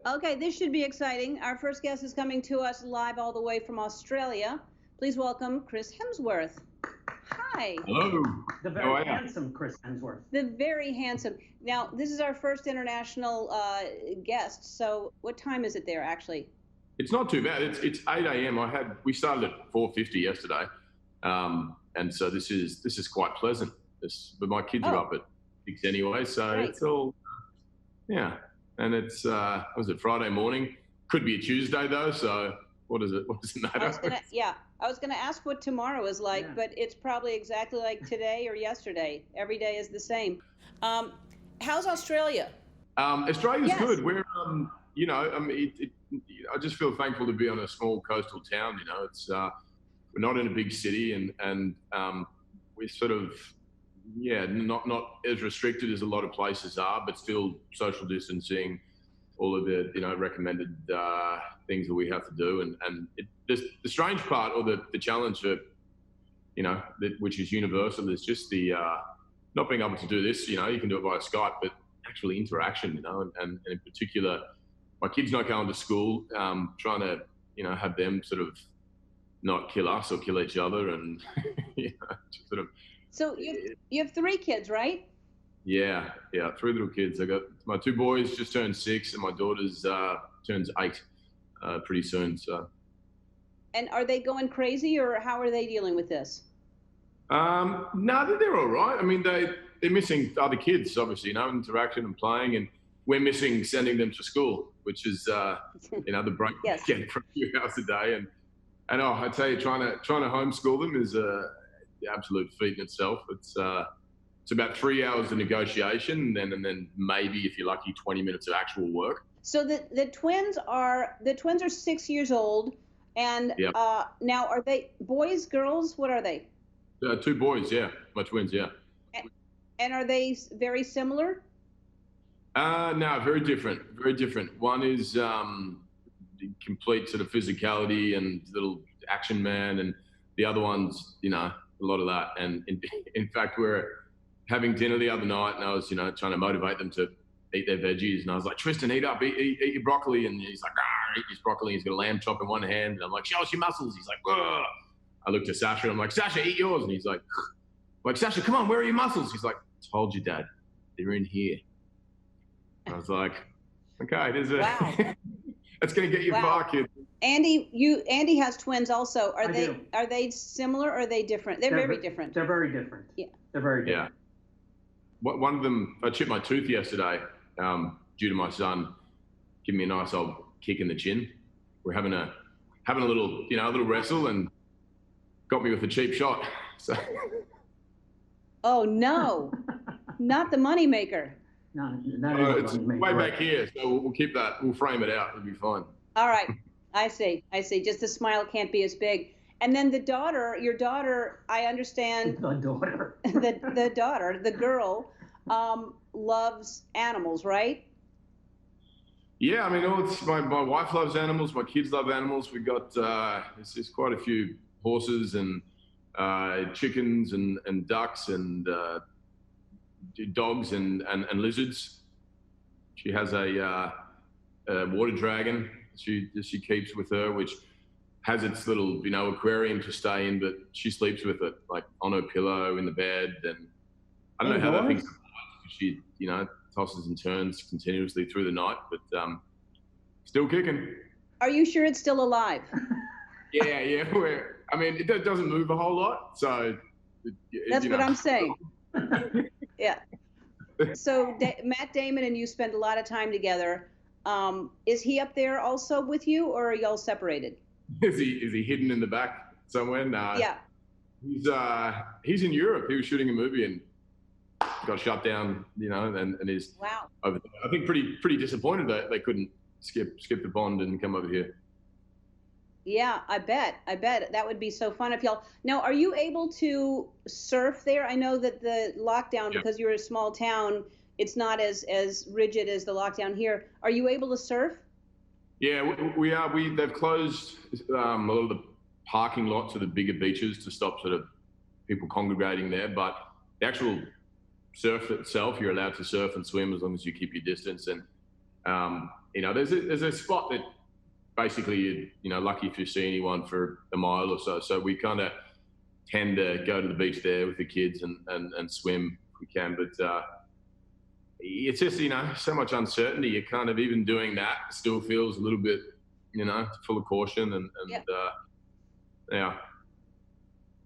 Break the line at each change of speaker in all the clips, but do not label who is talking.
Okay, this should be exciting. Our first guest is coming to us live all the way from Australia. Please welcome Chris Hemsworth. Hi.
Hello.
The very handsome Chris Hemsworth.
The very handsome. Now, this is our first international guest. So, what time is it there, actually?
It's not too bad. It's 8 a.m. We started at 4:50 yesterday, and so this is quite pleasant. But my kids are up at 6 anyway, so
Right.
It's all And it's was it Friday morning? Could be a Tuesday though. So what does it matter?
I was gonna ask what tomorrow is like, but it's probably exactly like today or yesterday. Every day is the same. How's Australia?
Australia's
Yes.
good. We're I just feel thankful to be on a small coastal town. It's we're not in a big city, and we're sort of not as restricted as a lot of places are, but still social distancing, all of the recommended things that we have to do, and the strange part or the challenge that which is universal is just the not being able to do this. You can do it via Skype, but actually interaction. And in particular, my kids not going to school, trying to have them sort of not kill us or kill each other, and just sort of.
So you have 3 kids, right?
Yeah, 3 little kids. I got my 2 boys just turned 6, and my daughter's turns 8 pretty soon. So.
And are they going crazy, or how are they dealing with this?
No, they're all right. I mean, they're missing other kids, obviously, interaction and playing, and we're missing sending them to school, which is the break
Yes.
we get for a few hours a day. And I tell you, trying to homeschool them is the absolute feat in itself. It's about 3 hours of negotiation, and then maybe, if you're lucky, 20 minutes of actual work.
So the twins are 6 years old, and
Yep.
now are they boys, girls? What are they?
2 boys, my twins,
And are they very similar?
No, very different, very different. One is complete sort of physicality and little action man, and the other one's a lot of that. And in fact, we were having dinner the other night, and I was trying to motivate them to eat their veggies, and I was like, Tristan, eat your broccoli, and he's like, eat his broccoli. He's got a lamb chop in one hand, and I'm like, show us your muscles. He's like, ugh. I looked at Sasha, and I'm like, Sasha, eat yours, and he's like, Sasha, come on, where are your muscles? He's like, told you, Dad, they're in here. I was like, okay, there's a
Wow.
that's gonna get you far, kid.
Andy has twins also.
I do.
Are they similar or are they different? They're very different.
They're very different.
Yeah.
They're very different.
Yeah. One of them, I chipped my tooth yesterday due to my son giving me a nice old kick in the chin. We're having a little, a little wrestle, and got me with a cheap shot. So.
Oh no, not the moneymaker.
No,
it's way back here, so we'll keep that. We'll frame it out. It'll be fine.
All right, I see. Just the smile can't be as big. And then your daughter, I understand.
The daughter.
the daughter, the girl, loves animals, right?
Yeah, I mean, my wife loves animals. My kids love animals. We got there's quite a few horses and chickens and ducks and dogs and lizards. She has a water dragon she keeps with her, which has its little aquarium to stay in, but she sleeps with it like on her pillow in the bed, and I don't know how that thing survives. She tosses and turns continuously through the night, but still kicking.
Are you sure it's still alive?
Yeah. I mean, it doesn't move a whole lot, so.
That's what I'm saying. Yeah. So Matt Damon and you spend a lot of time together. Is he up there also with you, or are y'all separated?
Is he hidden in the back somewhere? Nah.
Yeah.
He's in Europe. He was shooting a movie and got shut down. And is over there. I think pretty disappointed that they couldn't skip the pond and come over here.
Yeah, I bet that would be so fun if y'all. Now, are you able to surf there? I know that the lockdown, because you're a small town, it's not as rigid as the lockdown here. Are you able to surf?
Yeah, we are. They've closed a lot of the parking lots of the bigger beaches to stop sort of people congregating there. But the actual surf itself, you're allowed to surf and swim as long as you keep your distance. And you know, there's a spot that basically you're lucky if you see anyone for a mile or so. So we kind of tend to go to the beach there with the kids and swim if we can. But it's just, so much uncertainty. You're kind of, even doing that still feels a little bit, full of caution and yeah.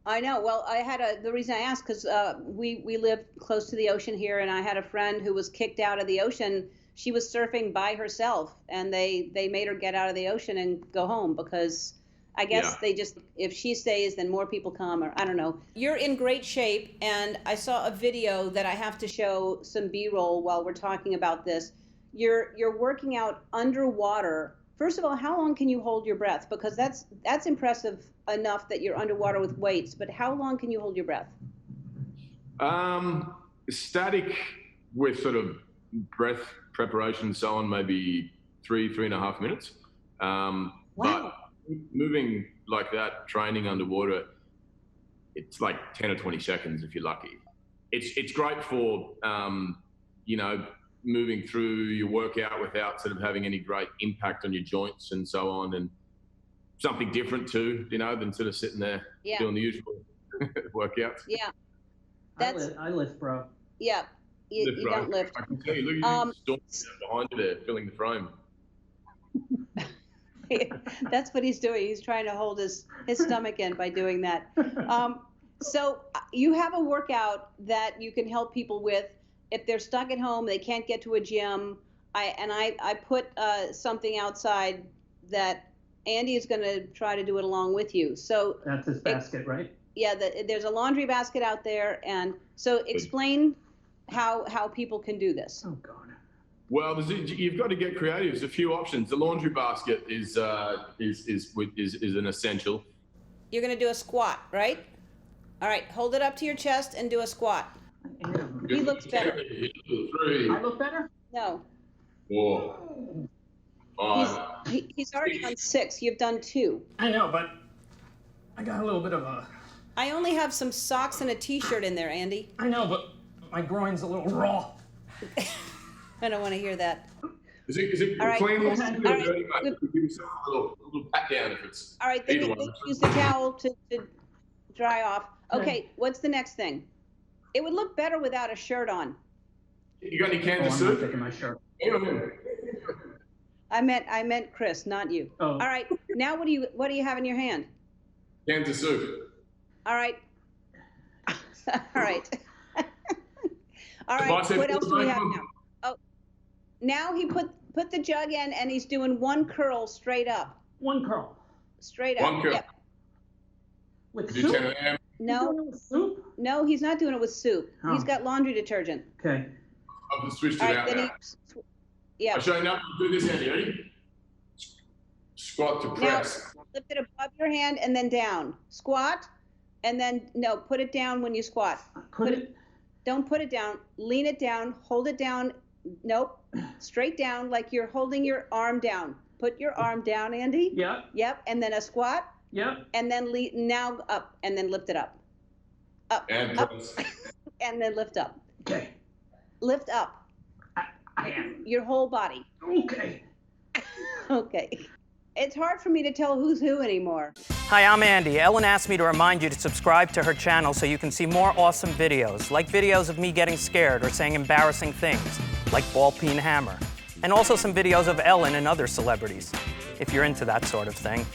I know. Well, the reason I asked, because we live close to the ocean here, and I had a friend who was kicked out of the ocean. She was surfing by herself, and they made her get out of the ocean and go home, because I guess if she stays, then more people come, or I don't know. You're in great shape, and I saw a video that I have to show some B-roll while we're talking about this. You're working out underwater. First of all, how long can you hold your breath? Because that's impressive enough that you're underwater with weights, but how long can you hold your breath?
Static with sort of breath preparation and so on, maybe 3.5 minutes.
Wow.
But moving like that, training underwater, it's like 10 or 20 seconds if you're lucky. It's great for, moving through your workout without sort of having any great impact on your joints and so on, and something different too, than sort of sitting there doing the usual workouts.
Yeah.
I lift, bro.
Yeah. You don't lift.
I can tell you, look at you behind you there, filling the frame.
That's what he's doing. He's trying to hold his stomach in by doing that. So you have a workout that you can help people with if they're stuck at home, they can't get to a gym. I put something outside that Andy is going to try to do it along with you. So
that's his basket, right?
Yeah, there's a laundry basket out there, and so explain how people can do this.
Oh God.
Well, you've got to get creative. There's a few options. The laundry basket is an essential.
You're going to do a squat, right? All right, hold it up to your chest and do a squat. He looks better.
3.
I look better?
No.
4. 5.
He's already done 6. You've done 2.
I know, but I got a little bit of a...
I only have some socks and a t-shirt in there, Andy.
I know, but my groin's a little raw.
I don't want to hear that.
Is it
all right.
clean?
All right.
Give yourself a little pat down if it's...
All right, then you use the towel to dry off. Okay, what's the next thing? It would look better without a shirt on.
You got any cans of soup?
I'm not taking my shirt.
I meant Chris, not you.
Oh.
All right. Now what do you have in your hand?
Cans of soup.
All right. All right. All right. What else do we have now? Oh, now he put the jug in and he's doing one curl straight up.
One curl.
Straight up.
One curl.
Yep.
With
Do
soup?
10 a.m.
No.
With soup?
No, he's not doing it with soup.
Oh.
He's got laundry detergent.
Okay.
I've just switched it
All right,
out
then
now.
yeah.
I'll show you now. Do this, Andy. Ready? Squat to press.
Now, lift it above your hand and then down. Squat, and then, no, put it down when you squat. Don't put it down. Lean it down. Hold it down. Nope. Straight down like you're holding your arm down. Put your arm down, Andy.
Yep.
Yep. And then a squat.
Yep.
And then now up. And then lift it up. Up.
And
up.
press.
And then lift up.
Okay.
Lift up.
I am.
Your whole body.
Okay.
Okay. It's hard for me to tell who's who anymore.
Hi, I'm Andy. Ellen asked me to remind you to subscribe to her channel so you can see more awesome videos, like videos of me getting scared or saying embarrassing things, like ball peen hammer, and also some videos of Ellen and other celebrities, if you're into that sort of thing.